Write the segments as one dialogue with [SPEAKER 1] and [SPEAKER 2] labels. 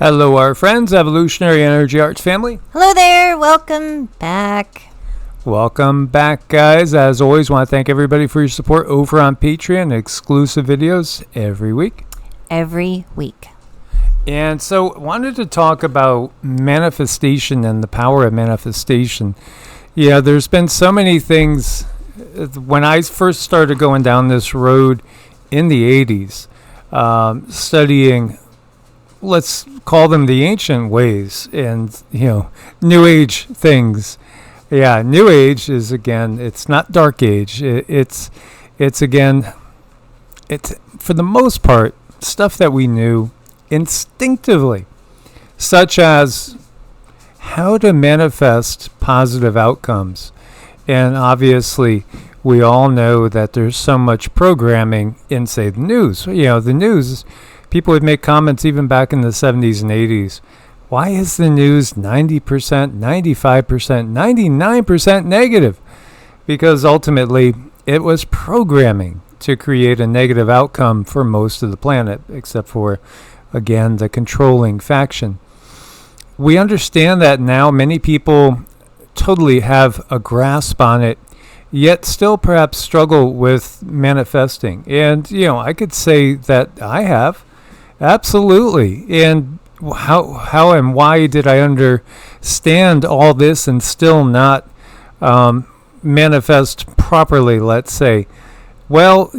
[SPEAKER 1] Hello, our friends, Evolutionary Energy Arts family.
[SPEAKER 2] Hello there. Welcome back.
[SPEAKER 1] Welcome back, guys. As always, want to thank everybody for your support over on Patreon. Exclusive videos every week.
[SPEAKER 2] Every week.
[SPEAKER 1] And so, wanted to talk about manifestation and the power of manifestation. Yeah, there's been so many things. When I first started going down this road in the 80s, studying, let's call them the ancient ways and, New Age things. Yeah, New Age is, again, it's not Dark Age. It's for the most part, stuff that we knew instinctively, such as how to manifest positive outcomes. And obviously, we all know that there's so much programming in, say, the news. The news, people would make comments even back in the 70s and 80s. Why is the news 90%, 95%, 99% negative? Because ultimately, it was programming to create a negative outcome for most of the planet, except for, again, the controlling faction. We understand that now. Many people totally have a grasp on it, yet still perhaps struggle with manifesting. And, I could say that I have. Absolutely. And how and why did I understand all this and still not manifest properly, let's say? Well,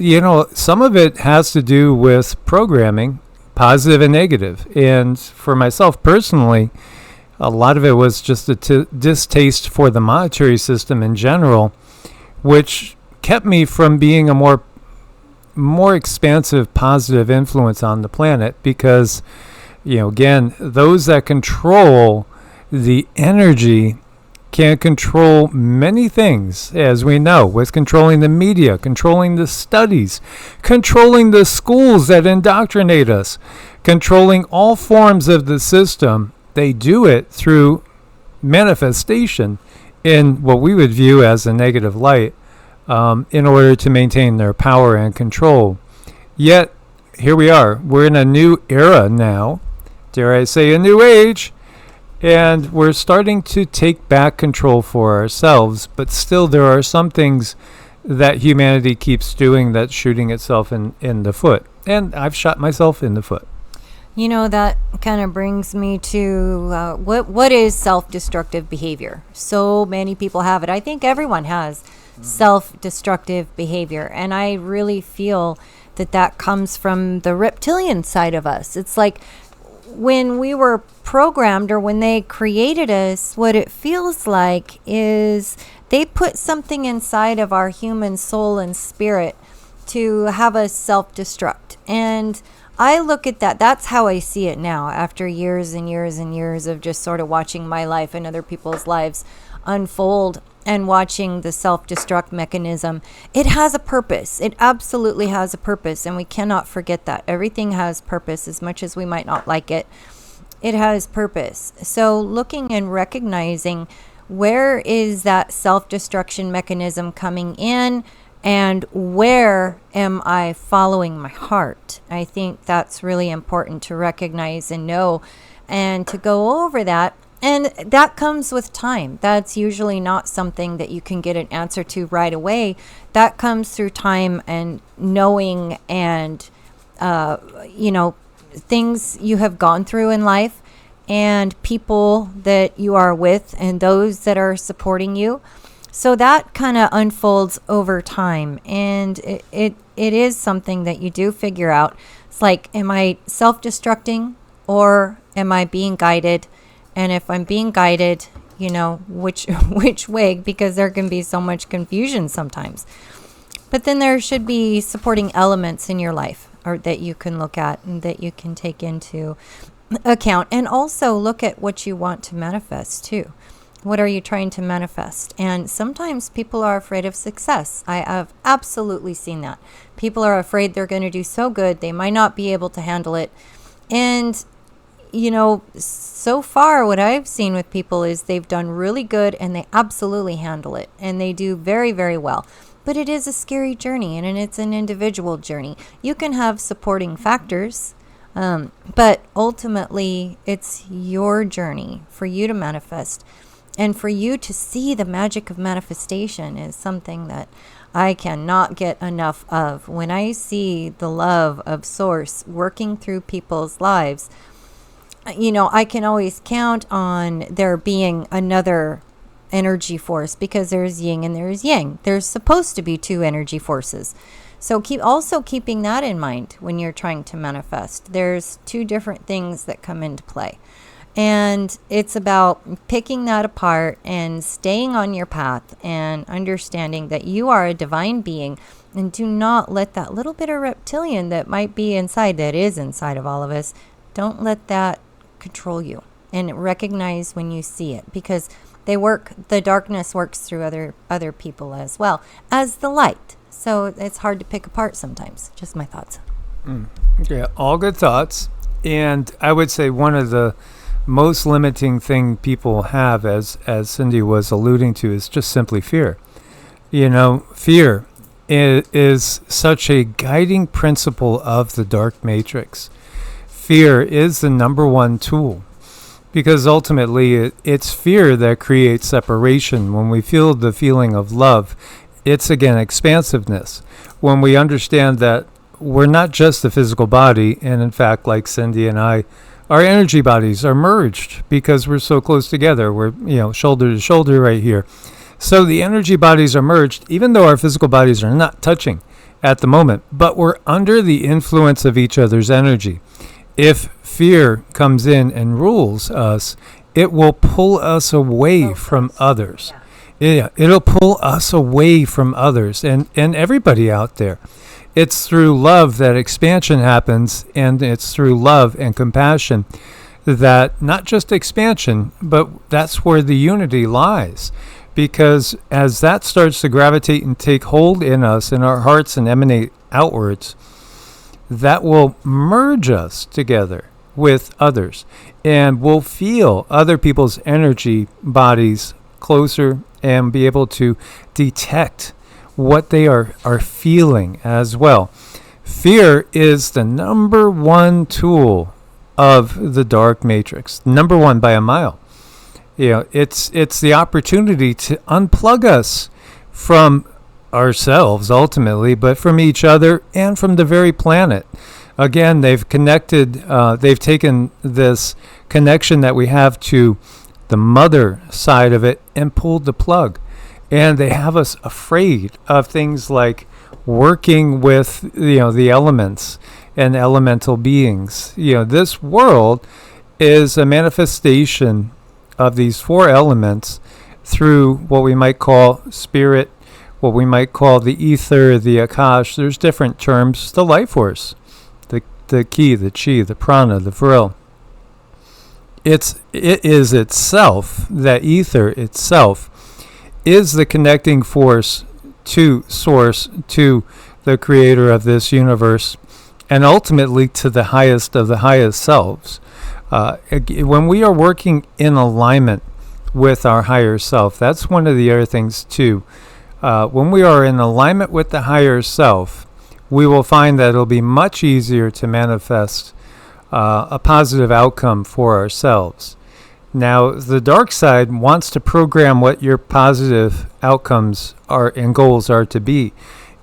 [SPEAKER 1] some of it has to do with programming, positive and negative. And for myself personally, a lot of it was just a distaste for the monetary system in general, which kept me from being a more expansive, positive influence on the planet because, again, those that control the energy can control many things, as we know, with controlling the media, controlling the studies, controlling the schools that indoctrinate us, controlling all forms of the system. They do it through manifestation in what we would view as a negative light in order to maintain their power and control. Yet, here we are. We're in a new era now, dare I say a new age, and we're starting to take back control for ourselves, but still there are some things that humanity keeps doing that's shooting itself in the foot. And I've shot myself in the foot.
[SPEAKER 2] That kind of brings me to what is self-destructive behavior? So many people have it. I think everyone has self-destructive behavior. And I really feel that comes from the reptilian side of us. It's like when we were programmed or when they created us, what it feels like is they put something inside of our human soul and spirit to have us self-destruct. And I look at that. That's how I see it now after years and years and years of just sort of watching my life and other people's lives unfold and watching the self-destruct mechanism. It has a purpose. It absolutely has a purpose, and we cannot forget that. Everything has purpose, as much as we might not like it. It has purpose. So looking and recognizing where is that self-destruction mechanism coming in, and where am I following my heart? I think that's really important to recognize and know and to go over that. And that comes with time. That's usually not something that you can get an answer to right away. That comes through time and knowing and, things you have gone through in life and people that you are with and those that are supporting you. So that kind of unfolds over time, and it is something that you do figure out. It's like, am I self-destructing or am I being guided? And if I'm being guided, which way? Because there can be so much confusion sometimes. But then there should be supporting elements in your life or that you can look at and that you can take into account, and also look at what you want to manifest too. What are you trying to manifest? And sometimes people are afraid of success. I have absolutely seen that. People are afraid they're going to do so good, they might not be able to handle it. And, so far what I've seen with people is they've done really good and they absolutely handle it. And they do very, very well. But it is a scary journey, and it's an individual journey. You can have supporting factors. But ultimately, it's your journey for you to manifest. And for you to see the magic of manifestation is something that I cannot get enough of. When I see the love of Source working through people's lives, I can always count on there being another energy force, because there's yin and there's yang. There's supposed to be two energy forces. So keeping that in mind when you're trying to manifest. There's two different things that come into play. And it's about picking that apart and staying on your path and understanding that you are a divine being, and do not let that little bit of reptilian that might be inside, that is inside of all of us, don't let that control you. And recognize when you see it, because the darkness works through other people as well as the light. So it's hard to pick apart sometimes. Just my thoughts.
[SPEAKER 1] Yeah, all good thoughts. And I would say one of the most limiting thing people have, as Cindy was alluding to, is just simply fear. Fear is such a guiding principle of the dark matrix. Fear is the number one tool, because ultimately it's fear that creates separation. When we feel the feeling of love, it's again expansiveness. When we understand that we're not just the physical body, and in fact, like Cindy and I, our energy bodies are merged because we're so close together. We're, shoulder to shoulder right here. So the energy bodies are merged, even though our physical bodies are not touching at the moment, but we're under the influence of each other's energy. If fear comes in and rules us, it will pull us away from others. Yeah, it'll pull us away from others and everybody out there. It's through love that expansion happens, and it's through love and compassion that not just expansion, but that's where the unity lies. Because as that starts to gravitate and take hold in us, in our hearts, and emanate outwards, that will merge us together with others. And we'll feel other people's energy bodies closer and be able to detect what they are feeling as well. Fear is the number one tool of the dark matrix, number one by a mile. It's the opportunity to unplug us from ourselves ultimately, but from each other and from the very planet. Again, they've taken this connection that we have to the mother side of it and pulled the plug. And they have us afraid of things like working with, the elements and elemental beings. This world is a manifestation of these four elements through what we might call spirit, what we might call the ether, the akash. There's different terms. The life force, the ki, the chi, the prana, the vril. It is itself, that ether itself, is the connecting force to Source, to the creator of this universe, and ultimately to the highest of the highest selves. When we are working in alignment with our higher self, that's one of the other things too. When we are in alignment with the higher self, we will find that it'll be much easier to manifest a positive outcome for ourselves. Now, the dark side wants to program what your positive outcomes are and goals are to be.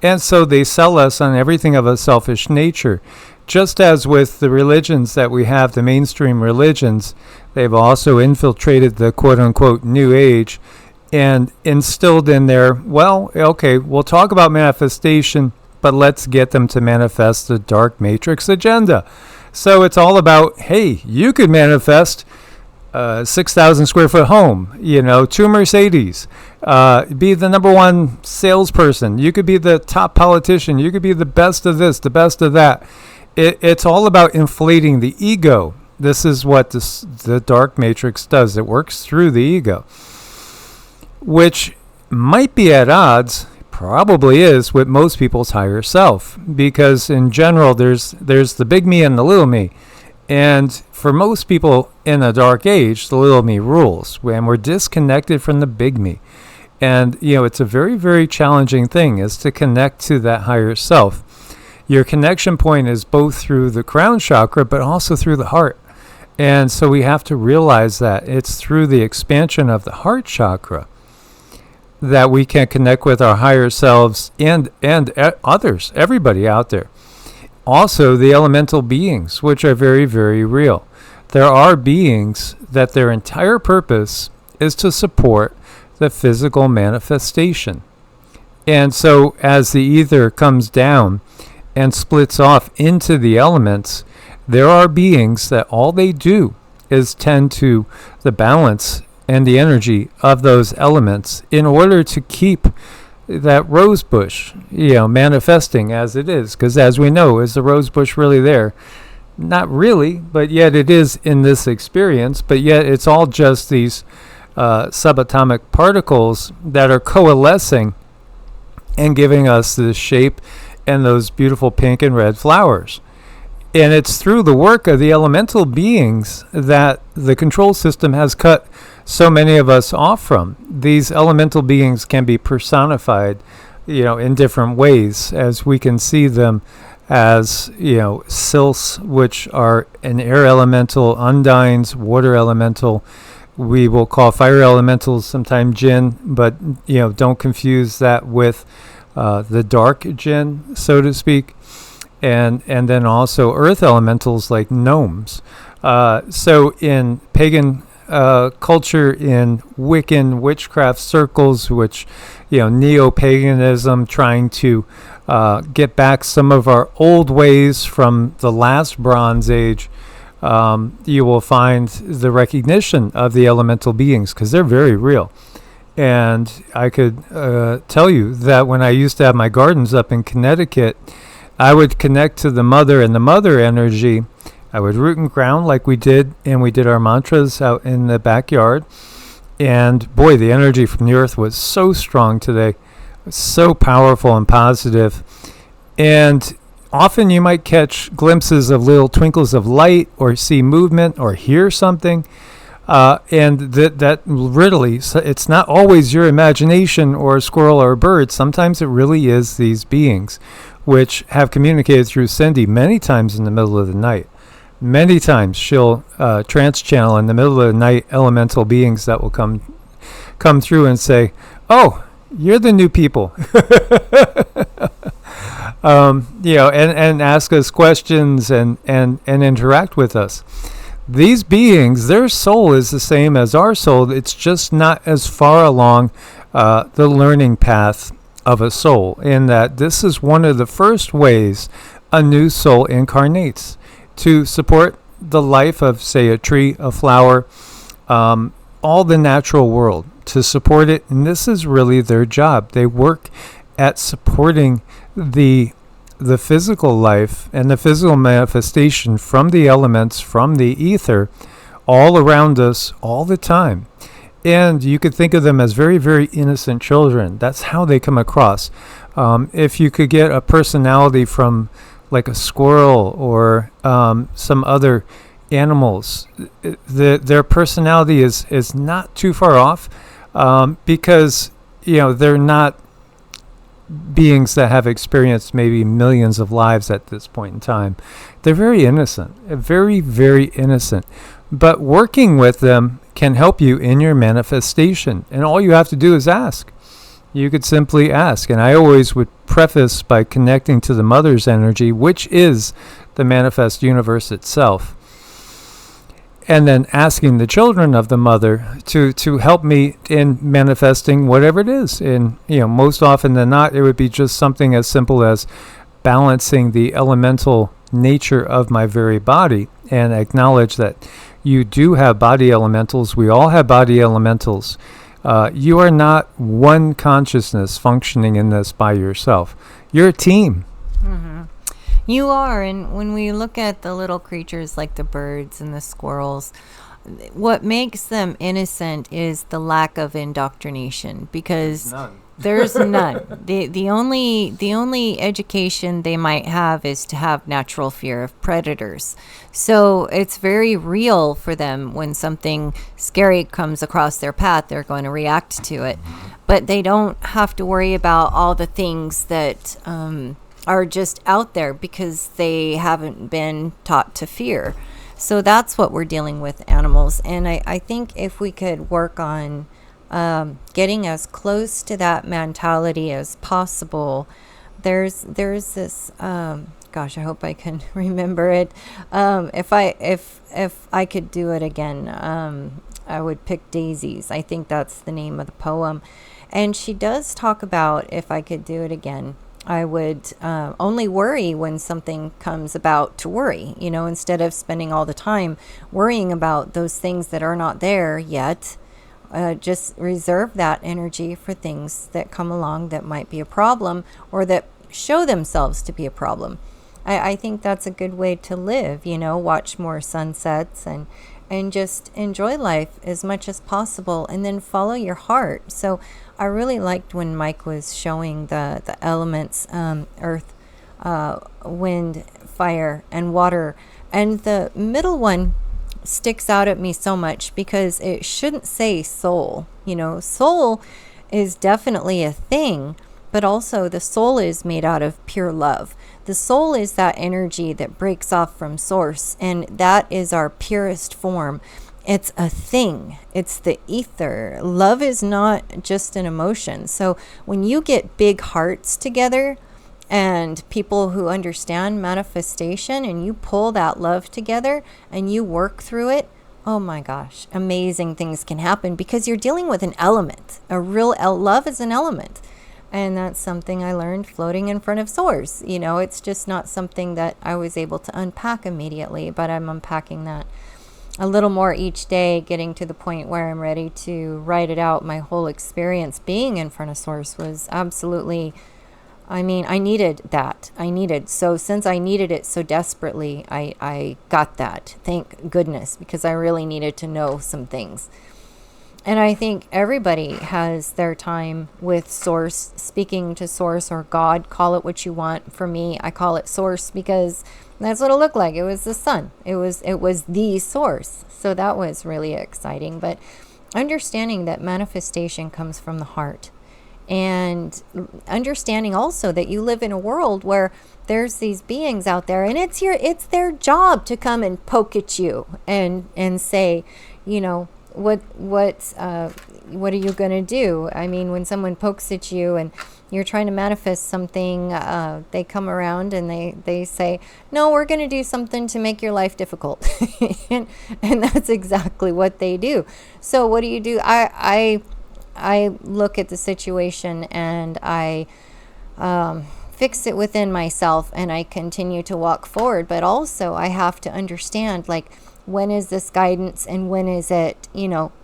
[SPEAKER 1] And so they sell us on everything of a selfish nature. Just as with the religions that we have, the mainstream religions, they've also infiltrated the quote-unquote New Age and instilled in there, we'll talk about manifestation, but let's get them to manifest the dark matrix agenda. So it's all about, hey, you could manifest 6,000 square foot home, 2 Mercedes, be the number one salesperson. You could be the top politician. You could be the best of this, the best of that. It's all about inflating the ego. This is what the dark matrix does. It works through the ego, which might be at odds, probably is, with most people's higher self, because in general there's the big me and the little me. And for most people in a dark age, the little me rules, and we're disconnected from the big me. And, it's a very, very challenging thing, is to connect to that higher self. Your connection point is both through the crown chakra, but also through the heart. And so we have to realize that it's through the expansion of the heart chakra that we can connect with our higher selves and others, everybody out there. Also, the elemental beings, which are very, very real. There are beings that their entire purpose is to support the physical manifestation. And so as the ether comes down and splits off into the elements, there are beings that all they do is tend to the balance and the energy of those elements in order to keep that rose bush, manifesting as it is. Because as we know, is the rose bush really there? Not really, but yet it is in this experience, but yet it's all just these subatomic particles that are coalescing and giving us the shape and those beautiful pink and red flowers. And it's through the work of the elemental beings that the control system has cut so many of us off from. These elemental beings can be personified, in different ways, as we can see them as, sylphs, which are an air elemental, undines, water elemental. We will call fire elementals sometimes jinn, but, don't confuse that with the dark jinn, so to speak. And then also earth elementals like gnomes. So in pagan culture, in Wiccan witchcraft circles, which, neo-paganism, trying to get back some of our old ways from the last Bronze Age, you will find the recognition of the elemental beings because they're very real. And I could tell you that when I used to have my gardens up in Connecticut, I would connect to the mother and the mother energy. I would root and ground like we did, and we did our mantras out in the backyard. And boy, the energy from the earth was so strong today. It was so powerful and positive. And often you might catch glimpses of little twinkles of light or see movement or hear something. And that really, it's not always your imagination or a squirrel or a bird. Sometimes it really is these beings, which have communicated through Cindy many times in the middle of the night. Many times she'll trance channel in the middle of the night elemental beings that will come through and say, "Oh, you're the new people," and ask us questions and interact with us. These beings, their soul is the same as our soul. It's just not as far along the learning path of a soul, in that this is one of the first ways a new soul incarnates to support the life of, say, a tree, a flower, all the natural world, to support it. And this is really their job. They work at supporting the physical life and the physical manifestation from the elements, from the ether, all around us all the time. And you could think of them as very, very innocent children. That's how they come across. If you could get a personality from like a squirrel or some other animals, their personality is not too far off, because they're not beings that have experienced maybe millions of lives at this point in time. They're very innocent, very, very innocent. But working with them can help you in your manifestation. And all you have to do is ask. You could simply ask. And I always would preface by connecting to the mother's energy, which is the manifest universe itself. And then asking the children of the mother to help me in manifesting whatever it is. And, most often than not, it would be just something as simple as balancing the elemental nature of my very body, and acknowledge that you do have body elementals. We all have body elementals. You are not one consciousness functioning in this by yourself. You're a team.
[SPEAKER 2] Mm-hmm. You are. And when we look at the little creatures like the birds and the squirrels, what makes them innocent is the lack of indoctrination, because there's none. The only education they might have is to have natural fear of predators. So it's very real for them. When something scary comes across their path, they're going to react to it. But they don't have to worry about all the things that are just out there because they haven't been taught to fear. So that's what we're dealing with animals. And I think if we could work on getting as close to that mentality as possible, there's this gosh, I hope I can remember it. If I could do it again, I would pick Daisies. I think that's the name of the poem. And she does talk about, if I could do it again, I would only worry when something comes about to worry, instead of spending all the time worrying about those things that are not there yet. Just reserve that energy for things that come along that might be a problem or that show themselves to be a problem. I think that's a good way to live, watch more sunsets and just enjoy life as much as possible, and then follow your heart. So I really liked when Mike was showing the elements, earth, wind, fire, and water. And the middle one sticks out at me so much because it shouldn't say soul. Soul is definitely a thing, but also the soul is made out of pure love. The soul is that energy that breaks off from source, and that is our purest form. It's a thing. It's the ether. Love is not just an emotion. So when you get big hearts together and people who understand manifestation, and you pull that love together and you work through it, oh my gosh, amazing things can happen because you're dealing with an element. Love is an element. And that's something I learned floating in front of Source. It's just not something that I was able to unpack immediately, but I'm unpacking that a little more each day, getting to the point where I'm ready to write it out. My whole experience being in front of Source was absolutely, I needed that. So since I needed it so desperately, I got that. Thank goodness, because I really needed to know some things. And I think everybody has their time with Source, speaking to Source or God, call it what you want. For me, I call it Source because that's what it looked like. It was the sun. It was the source. So that was really exciting. But understanding that manifestation comes from the heart, and understanding also that you live in a world where there's these beings out there, and it's their job to come and poke at you and say, what are you going to do? When someone pokes at you and you're trying to manifest something, they come around and they say, no, we're going to do something to make your life difficult. and that's exactly what they do. So what do you do? I look at the situation and I fix it within myself, and I continue to walk forward. But also I have to understand, when is this guidance and when is it,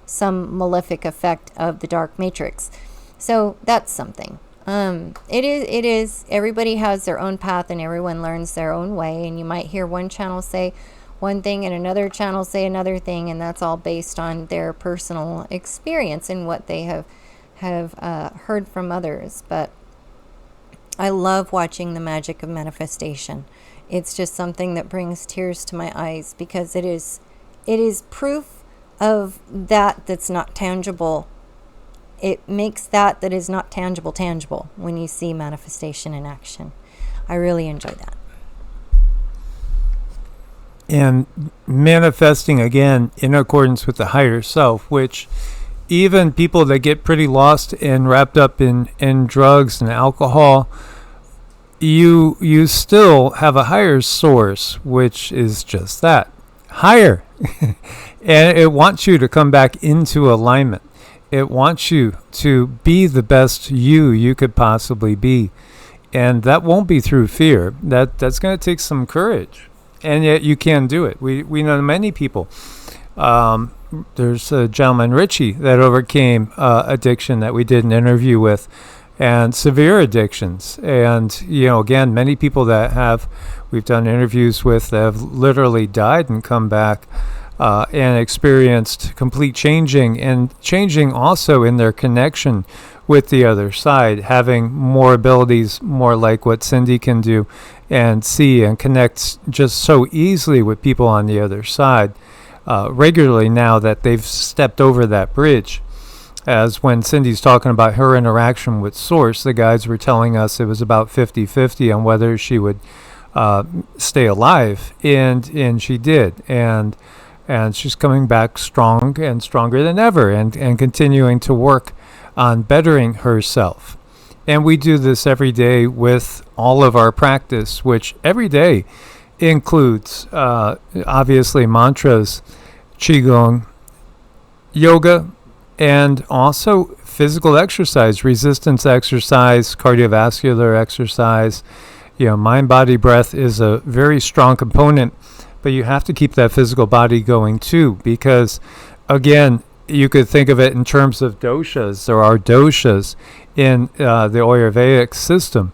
[SPEAKER 2] some malefic effect of the dark matrix. So that's something. It is, everybody has their own path and everyone learns their own way. And you might hear one channel say one thing and another channel say another thing. And that's all based on their personal experience and what they have heard from others. But I love watching the magic of manifestation. It's just something that brings tears to my eyes because it is proof of that's not tangible. It makes that is not tangible when you see manifestation in action. I really enjoy that.
[SPEAKER 1] And manifesting again in accordance with the higher self, which even people that get pretty lost and wrapped up in drugs and alcohol, you still have a higher source, which is just that, higher. And it wants you to come back into alignment. It wants you to be the best you could possibly be. And that won't be through fear. That's going to take some courage. And yet you can do it. We know many people. There's a gentleman, Richie, that overcame addiction that we did an interview with, and severe addictions. And, again, many people that we've done interviews with that have literally died and come back and experienced complete changing, and changing also in their connection with the other side, having more abilities, more like what Cindy can do and see and connect just so easily with people on the other side regularly now that they've stepped over that bridge. as when Cindy's talking about her interaction with Source, the guides were telling us it was about 50-50 on whether she would stay alive, and she did, and she's coming back strong and stronger than ever, and continuing to work on bettering herself. And we do this every day with all of our practice, which every day includes obviously mantras, Qigong, yoga, and also physical exercise, resistance exercise, cardiovascular exercise. Mind, body, breath is a very strong component, but you have to keep that physical body going too, because again, you could think of it in terms of doshas. There are doshas in the Ayurvedic system.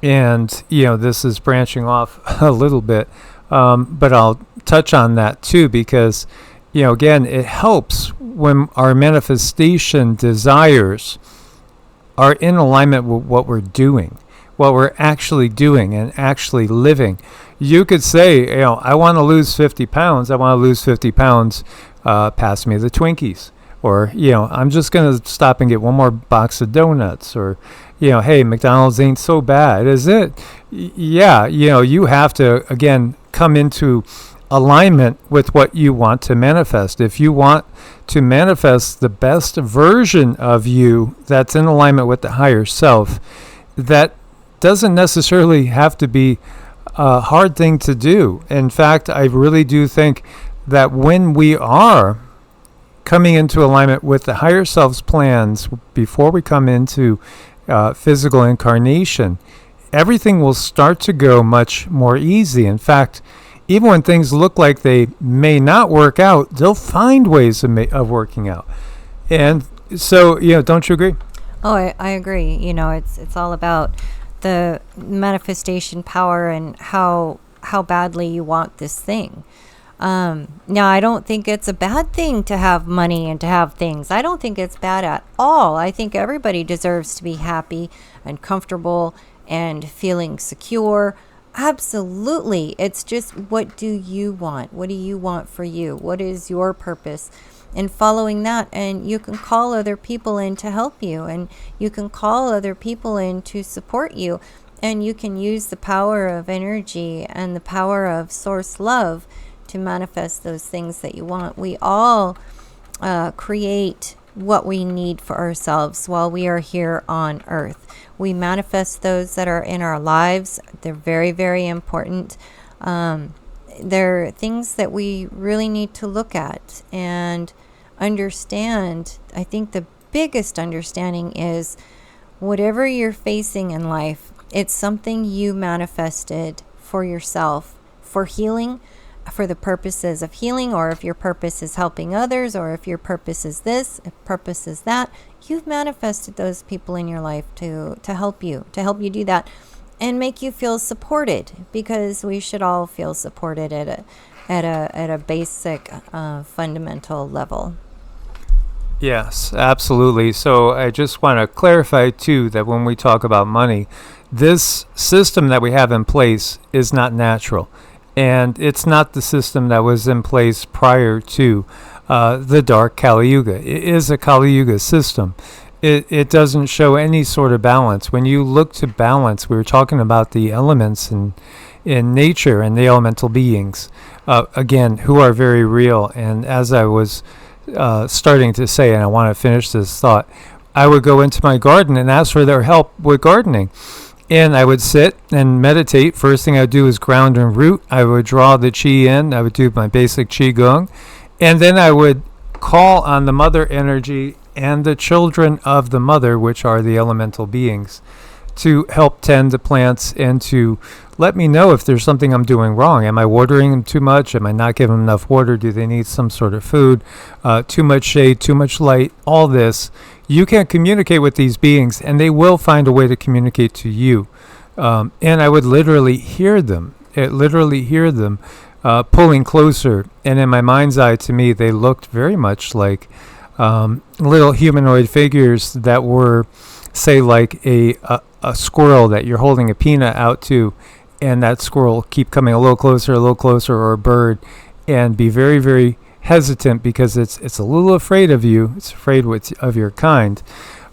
[SPEAKER 1] And, this is branching off a little bit, but I'll touch on that too, because, again, it helps when our manifestation desires are in alignment with what we're doing, what we're actually doing and actually living. You could say, I want to lose 50 pounds. I want to lose 50 pounds. Pass me the Twinkies. Or, I'm just going to stop and get one more box of donuts. Or, hey, McDonald's ain't so bad, is it? Yeah, you have to, again, come into alignment with what you want to manifest. If you want to manifest the best version of you that's in alignment with the higher self, that doesn't necessarily have to be a hard thing to do. In fact, I really do think that when we are coming into alignment with the higher self's plans before we come into physical incarnation, everything will start to go much more easy. In fact, even when things look like they may not work out, they'll find ways of working out. And so, don't you agree?
[SPEAKER 2] Oh, I agree. It's all about the manifestation power and how badly you want this thing. Now, I don't think it's a bad thing to have money and to have things. I don't think it's bad at all. I think everybody deserves to be happy and comfortable and feeling secure. Absolutely. It's just, what do you want? What do you want for you? What is your purpose? And following that, and you can call other people in to help you, and you can call other people in to support you, and you can use the power of energy and the power of source love to manifest those things that you want. We all create what we need for ourselves while we are here on earth. We manifest those that are in our lives. They're very, very important. They're things that we really need to look at and understand. I think the biggest understanding is whatever you're facing in life, it's something you manifested for yourself, for healing, for the purposes of healing, or if your purpose is helping others, or if your purpose is this, if purpose is that, you've manifested those people in your life to help you do that and make you feel supported, because we should all feel supported at a basic fundamental level.
[SPEAKER 1] Yes, absolutely. So I just want to clarify too that when we talk about money, this system that we have in place is not natural. And it's not the system that was in place prior to the dark Kali Yuga. It is a Kali Yuga system. It doesn't show any sort of balance. When you look to balance, we were talking about the elements in nature and the elemental beings, again, who are very real. And as I was starting to say, and I want to finish this thought, I would go into my garden and ask for their help with gardening. And I would sit and meditate. First thing I would do is ground and root. I would draw the Qi in. I would do my basic Qigong. And then I would call on the mother energy and the children of the mother, which are the elemental beings, to help tend the plants and to let me know if there's something I'm doing wrong. Am I watering them too much? Am I not giving them enough water? Do they need some sort of food? Too much shade, too much light, all this. You can communicate with these beings, and they will find a way to communicate to you. And I would literally hear them. Pulling closer. And in my mind's eye, to me, they looked very much like little humanoid figures that were, say, like a squirrel that you're holding a peanut out to, and that squirrel keep coming a little closer, or a bird, and be very, very hesitant because it's a little afraid of you. It's afraid of your kind.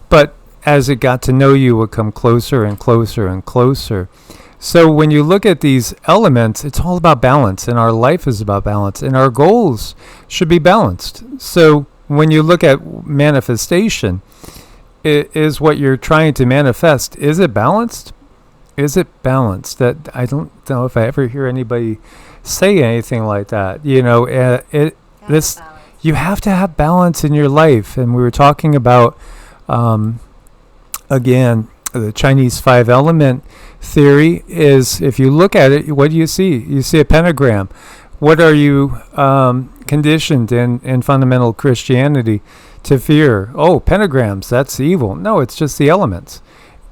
[SPEAKER 1] But as it got to know you, it would come closer and closer and closer. So when you look at these elements, it's all about balance, and our life is about balance, and our goals should be balanced. So when you look at manifestation, is what you're trying to manifest, is it balanced? Is it balanced? That I don't know if I ever hear anybody say anything like that. You know, you have to have balance in your life. And we were talking about, again, the Chinese 5-element theory is, if you look at it, what do you see? You see a pentagram. What are you conditioned in fundamental Christianity to fear? Oh, pentagrams, that's evil. No, it's just the elements.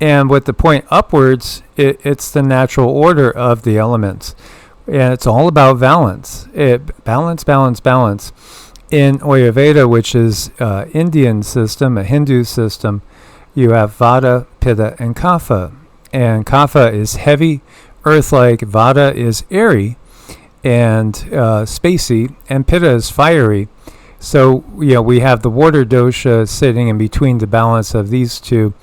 [SPEAKER 1] And with the point upwards, it's the natural order of the elements. And it's all about balance. Balance, balance, balance. In Ayurveda, which is Indian system, a Hindu system, you have Vata, Pitta, and Kapha. And Kapha is heavy, earth-like. Vata is airy and spacey, and Pitta is fiery. So, we have the water dosha sitting in between the balance of these two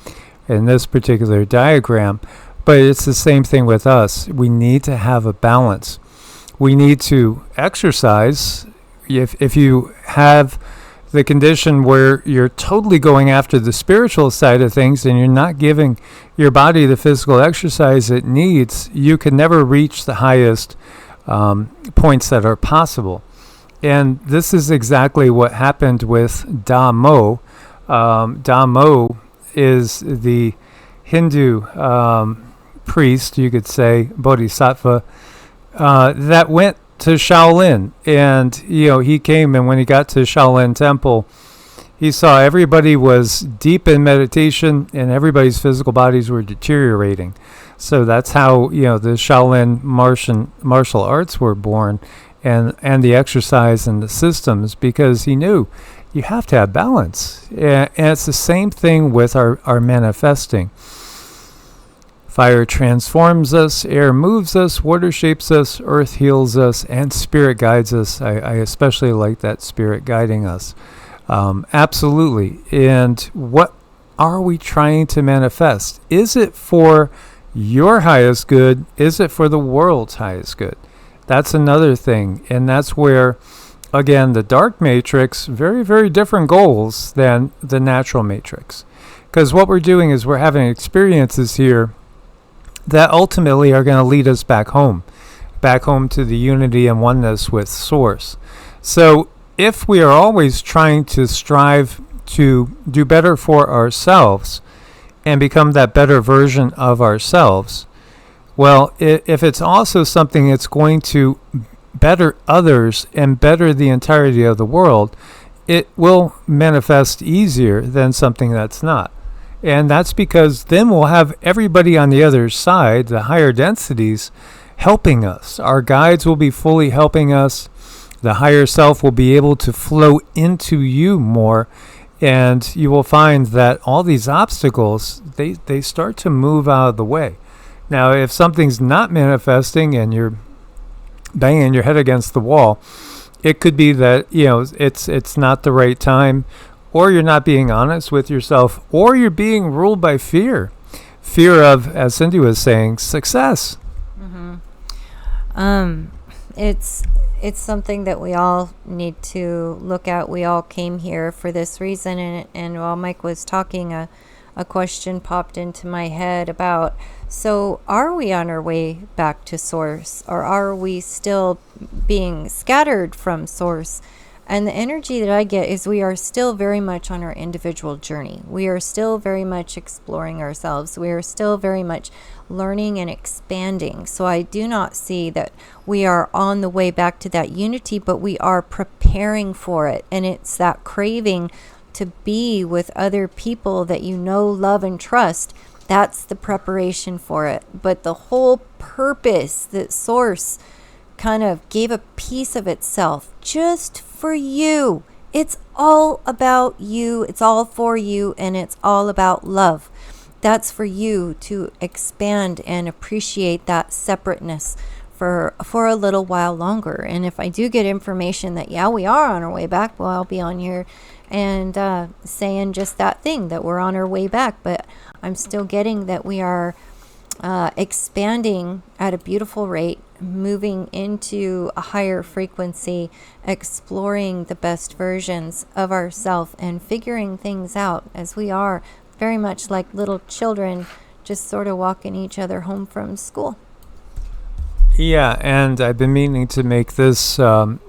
[SPEAKER 1] in this particular diagram. But it's the same thing with us. We need to have a balance. We need to exercise. If you have the condition where you're totally going after the spiritual side of things and you're not giving your body the physical exercise it needs, you can never reach the highest points that are possible. And this is exactly what happened with Da Mo. Da Mo is the Hindu priest, you could say, bodhisattva, that went to Shaolin. And, he came, and when he got to Shaolin Temple, he saw everybody was deep in meditation and everybody's physical bodies were deteriorating. So that's how, the Shaolin martial arts were born, and the exercise and the systems, because he knew you have to have balance. And it's the same thing with our manifesting. Fire transforms us, air moves us, water shapes us, earth heals us, and spirit guides us. I especially like that, spirit guiding us. Absolutely. And what are we trying to manifest? Is it for your highest good? Is it for the world's highest good? That's another thing. And that's where, again, the dark matrix, very, very different goals than the natural matrix. Because what we're doing is we're having experiences here that ultimately are going to lead us back home to the unity and oneness with Source. So if we are always trying to strive to do better for ourselves and become that better version of ourselves, well, if it's also something that's going to better others and better the entirety of the world, it will manifest easier than something that's not. And that's because then we'll have everybody on the other side, the higher densities, helping us. Our guides will be fully helping us. The higher self will be able to flow into you more. And you will find that all these obstacles, they start to move out of the way. Now, if something's not manifesting and you're banging your head against the wall, it could be that, it's not the right time, or you're not being honest with yourself, or you're being ruled by fear. Fear of, as Cindy was saying, success.
[SPEAKER 2] Mm-hmm. It's something that we all need to look at. We all came here for this reason, and while Mike was talking, a question popped into my head about, so are we on our way back to Source, or are we still being scattered from Source? And the energy that I get is we are still very much on our individual journey. We are still very much exploring ourselves. We are still very much learning and expanding. So I do not see that we are on the way back to that unity, but we are preparing for it. And it's that craving to be with other people that you know, love, and trust. That's the preparation for it. But the whole purpose that Source kind of gave a piece of itself just for you. It's all about you. It's all for you, and it's all about love. That's for you to expand and appreciate that separateness for a little while longer. And if I do get information that, yeah, we are on our way back, well, I'll be on here and saying just that thing, that we're on our way back. But I'm still getting that we are expanding at a beautiful rate, moving into a higher frequency, exploring the best versions of ourselves and figuring things out, as we are very much like little children, just sort of walking each other home from school.
[SPEAKER 1] Yeah, and I've been meaning to make this kind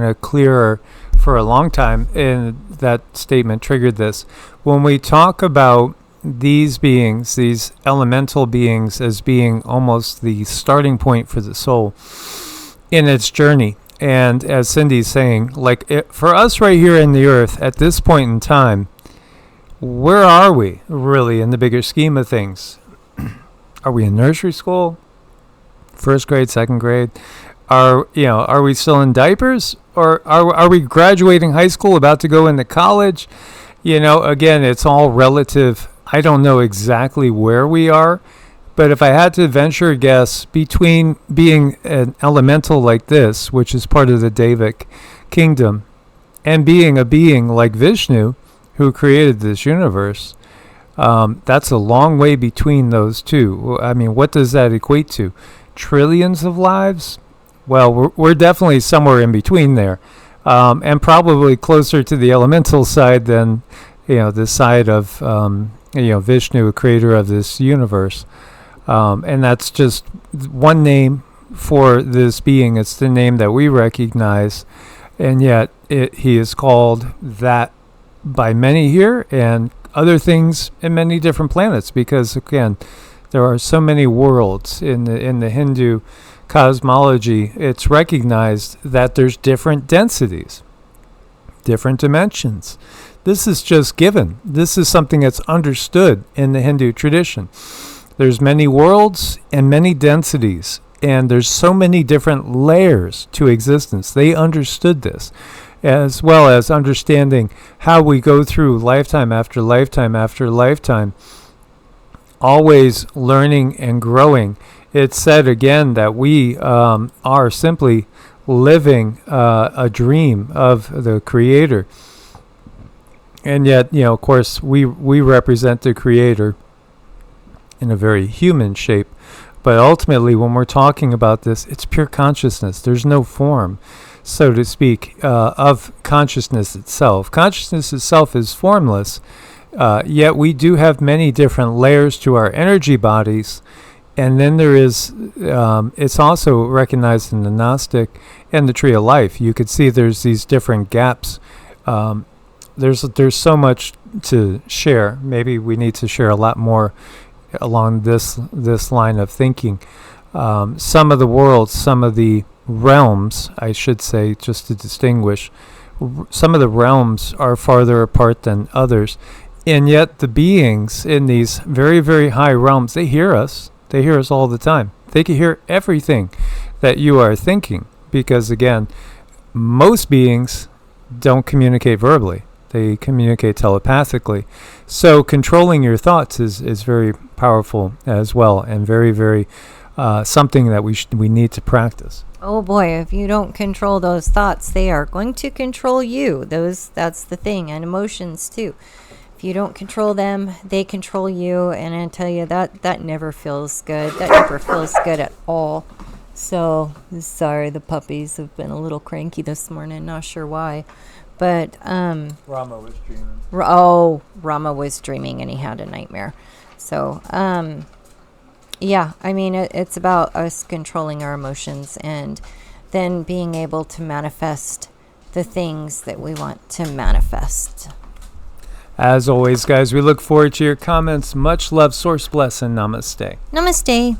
[SPEAKER 1] of clearer for a long time, and that statement triggered this. When we talk about these beings, these elemental beings, as being almost the starting point for the soul in its journey, and as Cindy's saying, like for us right here in the earth at this point in time, where are we really in the bigger scheme of things? Are we in nursery school? First grade, second grade? Are we still in diapers? Or are we graduating high school, about to go into college? Again, it's all relative. I don't know exactly where we are, but if I had to venture a guess, between being an elemental like this, which is part of the Devic kingdom, and being a being like Vishnu, who created this universe, that's a long way between those two. I mean, what does that equate to? Trillions of lives? Well, we're definitely somewhere in between there, and probably closer to the elemental side than, the side of, Vishnu, creator of this universe. And that's just one name for this being. It's the name that we recognize, and yet he is called that by many here, and other things in many different planets, because again, there are so many worlds in the Hindu cosmology. It's recognized that there's different densities, different dimensions. This is just given. This is something that's understood in the Hindu tradition. There's many worlds and many densities, and there's so many different layers to existence. They understood this, as well as understanding how we go through lifetime after lifetime after lifetime, always learning and growing. It's said again that we are simply living a dream of the Creator. And yet, of course, we represent the Creator in a very human shape. But ultimately, when we're talking about this, it's pure consciousness. There's no form, so to speak, of consciousness itself. Consciousness itself is formless, yet we do have many different layers to our energy bodies. And then there is, it's also recognized in the Gnostic and the Tree of Life. You could see there's these different gaps. There's so much to share. Maybe we need to share a lot more along this line of thinking. Some of the worlds, some of the realms, I should say, just to distinguish, some of the realms are farther apart than others, and yet the beings in these very, very high realms, they hear us. They hear us all the time. They can hear everything that you are thinking, because again, most beings don't communicate verbally. They communicate telepathically. So controlling your thoughts is very powerful as well, and very, very something that we need to practice.
[SPEAKER 2] Oh boy, if you don't control those thoughts, they are going to control you. That's the thing, and emotions too. If you don't control them, they control you, and I tell you, that never feels good. That never feels good at all. So, sorry, the puppies have been a little cranky this morning, not sure why. But
[SPEAKER 1] Rama was dreaming.
[SPEAKER 2] Rama was dreaming, and he had a nightmare. So, yeah, I mean, it's about us controlling our emotions and then being able to manifest the things that we want to manifest.
[SPEAKER 1] As always, guys, we look forward to your comments. Much love, Source bless, and namaste.
[SPEAKER 2] Namaste.